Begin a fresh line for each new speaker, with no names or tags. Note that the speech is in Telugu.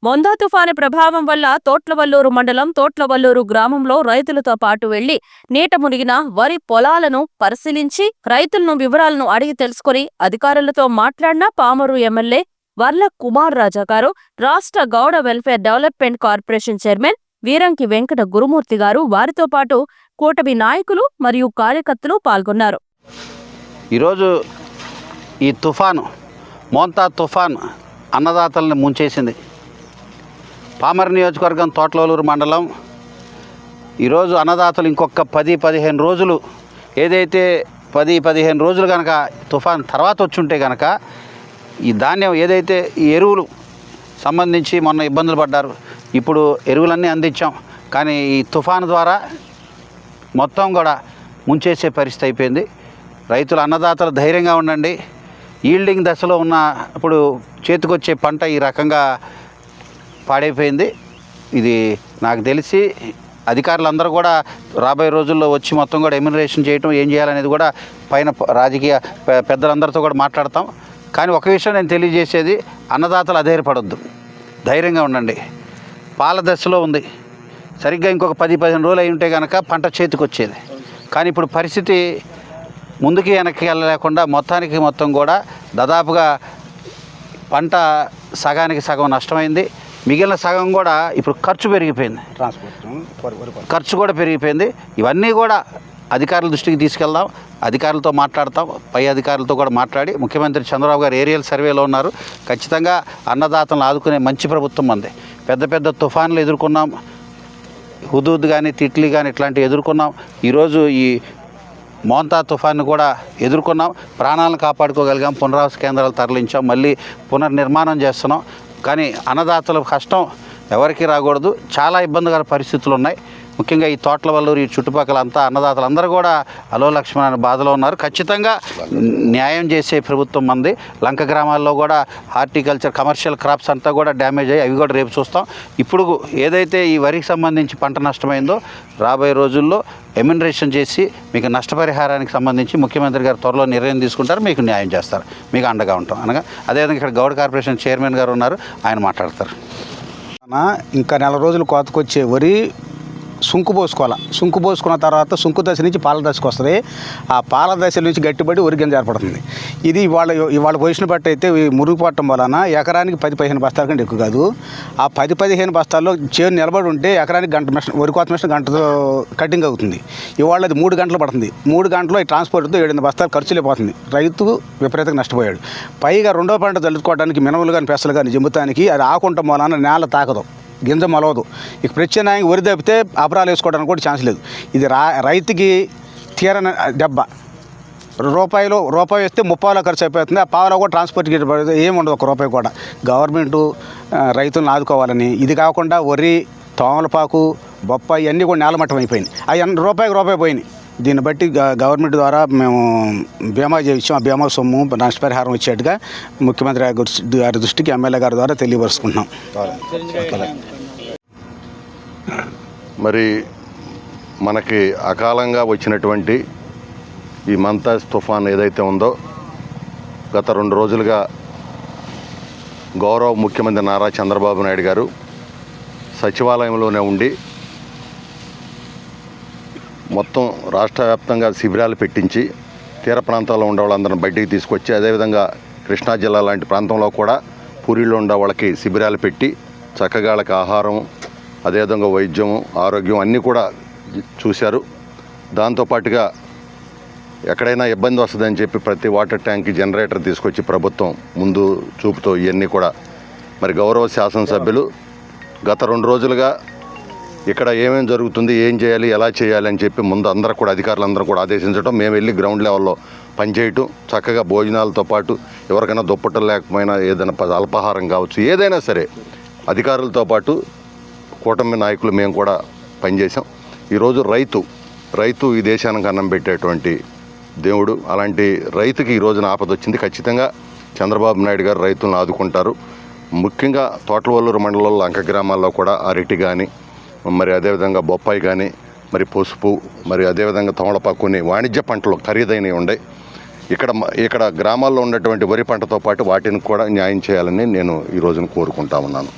మొందా తుఫాను ప్రభావం వల్ల తోట్లవల్లూరు మండలం తోట్లవల్లూరు గ్రామంలో రైతులతో పాటు వెళ్లి నీట మునిగిన వరి పొలాలను పరిశీలించి రైతులను వివరాలను అడిగి తెలుసుకుని అధికారులతో మాట్లాడిన పామరు ఎమ్మెల్యే వర్ల కుమార్ రాజా గారు, రాష్ట్ర Gowda welfare development corporation chairman Veeranki Venkata Gurumurthy గారు, వారితో పాటు కూటమి నాయకులు మరియు కార్యకర్తలు పాల్గొన్నారు.
ఈరోజు ఈ తుఫాను మోంతా తుఫాన్ అన్నదాతలను ముంచేసింది. పామర్ నియోజకవర్గం తోట్లవల్లూరు మండలం ఈరోజు అన్నదాతలు ఇంకొక 10-15 రోజులు, ఏదైతే 10-15 రోజులు కనుక తుఫాన్ తర్వాత వచ్చుంటే కనుక ఈ ధాన్యం ఏదైతే ఈ ఎరువులు సంబంధించి మొన్న ఇబ్బందులు పడ్డారు, ఇప్పుడు ఎరువులన్నీ అందించాం, కానీ ఈ తుఫాను ద్వారా మొత్తం కూడా ముంచేసే పరిస్థితి అయిపోయింది. రైతులు అన్నదాతలు ధైర్యంగా ఉండండి. ఈల్డింగ్ దశలో ఉన్న ఇప్పుడు చేతికొచ్చే పంట ఈ రకంగా పాడైపోయింది. ఇది నాకు తెలిసి అధికారులందరూ కూడా రాబోయే రోజుల్లో వచ్చి మొత్తం కూడా ఎమ్యునరేషన్ చేయటం, ఏం చేయాలనేది కూడా పైన రాజకీయ పెద్దలందరితో కూడా మాట్లాడతాం. కానీ ఒక విషయం నేను తెలియజేసేది, అన్నదాతలు అధైర్యపడొద్దు, ధైర్యంగా ఉండండి. పాల దశలో ఉంది, సరిగ్గా ఇంకొక 10-15 రోజులు అయి ఉంటే కనుక పంట చేతికి వచ్చేది. కానీ ఇప్పుడు పరిస్థితి ముందుకి వెనక్కి వెళ్ళలేకుండా మొత్తం కూడా దాదాపుగా పంట సగానికి సగం నష్టమైంది. మిగిలిన సగం కూడా ఇప్పుడు ఖర్చు పెరిగిపోయింది, ఖర్చు కూడా పెరిగిపోయింది. ఇవన్నీ కూడా అధికారుల దృష్టికి తీసుకెళ్దాం, అధికారులతో మాట్లాడతాం, పై అధికారులతో కూడా మాట్లాడి, ముఖ్యమంత్రి చంద్రబాబు గారు ఏరియల్ సర్వేలో ఉన్నారు. ఖచ్చితంగా అన్నదాతలను ఆదుకునే మంచి ప్రభుత్వం ఉంది. పెద్ద తుఫాన్లు ఎదుర్కొన్నాం, హుదూద్ కానీ తిట్లీ కానీ ఇట్లాంటివి ఎదుర్కొన్నాం. ఈరోజు ఈ మోంతా తుఫాన్ని కూడా ఎదుర్కొన్నాం, ప్రాణాలను కాపాడుకోగలిగాం, పునరావాస కేంద్రాలు తరలించాం, మళ్ళీ పునర్నిర్మాణం చేస్తున్నాం. కానీ అన్నదాతల కష్టం ఎవరికి రాకూడదు. చాలా ఇబ్బందికర పరిస్థితులు ఉన్నాయి. ముఖ్యంగా ఈ తోట్లవల్లూరు ఈ చుట్టుపక్కల అంతా అన్నదాతలందరూ కూడా అలో లక్ష్మణ అనే బాధలో ఉన్నారు. ఖచ్చితంగా న్యాయం చేసే ప్రభుత్వం మంది. లంక గ్రామాల్లో కూడా హార్టికల్చర్ కమర్షియల్ క్రాప్స్ అంతా కూడా డ్యామేజ్ అయ్యి అవి కూడా రేపు చూస్తాం. ఇప్పుడు ఏదైతే ఈ వరికి సంబంధించి పంట నష్టమైందో రాబోయే రోజుల్లో ఎమ్యునరేషన్ చేసి మీకు నష్టపరిహారానికి సంబంధించి ముఖ్యమంత్రి గారు త్వరలో నిర్ణయం తీసుకుంటారు, మీకు న్యాయం చేస్తారు, మీకు అండగా ఉంటాం అనగా. అదేవిధంగా ఇక్కడ గౌడ కార్పొరేషన్ చైర్మన్ గారు ఉన్నారు, ఆయన మాట్లాడతారు.
ఇంకా నెల రోజులు కోతకొచ్చే వరి సుంకు పోసుకున్న తర్వాత సుంకు దశ నుంచి పాల దశకు వస్తుంది. ఆ పాల దశ నుంచి గట్టిపడి వరి గింజ ఏర్పడుతుంది. ఇది ఇవాళ పొజిషన్ బట్టి అయితే మురుగు పట్టడం వలన ఎకరానికి 10-15 బస్తాల కంటే ఎక్కువ కాదు. ఆ 10-15 బస్తాల్లో చేను నిలబడి ఉంటే ఎకరానికి గంట మిషన్, వరి కోత మిషన్ గంటతో కటింగ్ అవుతుంది. ఇవాళ అది 3 గంటలు పడుతుంది. 3 గంటల్లో ఈ ట్రాన్స్పోర్ట్తో 7 బస్తాలు ఖర్చులే పోతుంది. రైతు విపరీతంగా నష్టపోయాడు. పైగా రెండో పంట చల్లుకోవడానికి మినములు కానీ పెసలు కానీ జిమ్ముతానికి అది ఆకుంటం వలన నేల తాకదు, గింజ మొలవదు. ఇక ప్రత్యామ్నాయంగా వరి తప్పితే అపరాలు వేసుకోవడానికి కూడా ఛాన్స్ లేదు. ఇది రైతుకి తీరని దెబ్బ. రూపాయి వేస్తే 30 ఖర్చు అయిపోతుంది. ఆ పావులో కూడా ట్రాన్స్పోర్ట్కి ఏమి ఉండదు, ₹1 కూడా. గవర్నమెంటు రైతులను ఆదుకోవాలని, ఇది కాకుండా వరి, తోమలపాకు, బొప్పాయి అన్నీ కూడా నేలమట్టం అయిపోయింది. అవి రూపాయి పోయినాయి. దీన్ని బట్టి గవర్నమెంట్ ద్వారా మేము బీమా చేయించాం. ఆ బీమా సొమ్ము నష్టపరిహారం వచ్చేట్టుగా ముఖ్యమంత్రి గారి దృష్టికి ఎమ్మెల్యే గారి ద్వారా తెలియపరుచుకుంటున్నాం.
మరి మనకి అకాలంగా వచ్చినటువంటి ఈ మంతా తుఫాన్ ఏదైతే ఉందో, గత 2 రోజులుగా గౌరవ ముఖ్యమంత్రి నారా చంద్రబాబు నాయుడు గారు సచివాలయంలోనే ఉండి మొత్తం రాష్ట్ర వ్యాప్తంగా శిబిరాలు పెట్టించి తీర ప్రాంతాల్లో ఉండే వాళ్ళందరిని బయటికి తీసుకొచ్చి, అదేవిధంగా కృష్ణా జిల్లా లాంటి ప్రాంతంలో కూడా పూరిలో ఉండే వాళ్ళకి శిబిరాలు పెట్టి చక్కగా వాళ్ళకి ఆహారం, అదేవిధంగా వైద్యం, ఆరోగ్యం అన్నీ కూడా చూశారు. దాంతోపాటుగా ఎక్కడైనా ఇబ్బంది వస్తుందని చెప్పి ప్రతి వాటర్ ట్యాంక్కి జనరేటర్ తీసుకొచ్చి ప్రభుత్వం ముందు చూపుతో ఇవన్నీ కూడా మరి గౌరవ శాసనసభ్యులు గత 2 రోజులుగా ఇక్కడ ఏమేమి జరుగుతుంది, ఏం చేయాలి, ఎలా చేయాలి అని చెప్పి ముందు అందరూ కూడా అధికారులందరూ కూడా ఆదేశించడం, మేము వెళ్ళి గ్రౌండ్ లెవెల్లో పనిచేయటం, చక్కగా భోజనాలతో పాటు ఎవరికైనా దుప్పట్టలు లేకపోయినా ఏదైనా అల్పాహారం కావచ్చు, ఏదైనా సరే అధికారులతో పాటు కూటమి నాయకులు మేము కూడా పనిచేసాం. ఈరోజు రైతు ఈ దేశానికి అన్నం పెట్టేటువంటి దేవుడు. అలాంటి రైతుకి ఈ రోజున ఆపద వచ్చింది. ఖచ్చితంగా చంద్రబాబు నాయుడు గారు రైతులను ఆదుకుంటారు. ముఖ్యంగా తోట్లవల్లూరు మండలంలో లంక గ్రామాల్లో కూడా అరటి కానీ, మరి అదేవిధంగా బొప్పాయి కానీ, మరి పసుపు, మరి అదేవిధంగా తమలపాకు, కొన్ని వాణిజ్య పంటలు ఖరీదైనవి ఉన్నాయి. ఇక్కడ గ్రామాల్లో ఉన్నటువంటి వరి పంటతో పాటు వాటిని కూడా న్యాయం చేయాలని నేను ఈ రోజున కోరుకుంటా ఉన్నాను.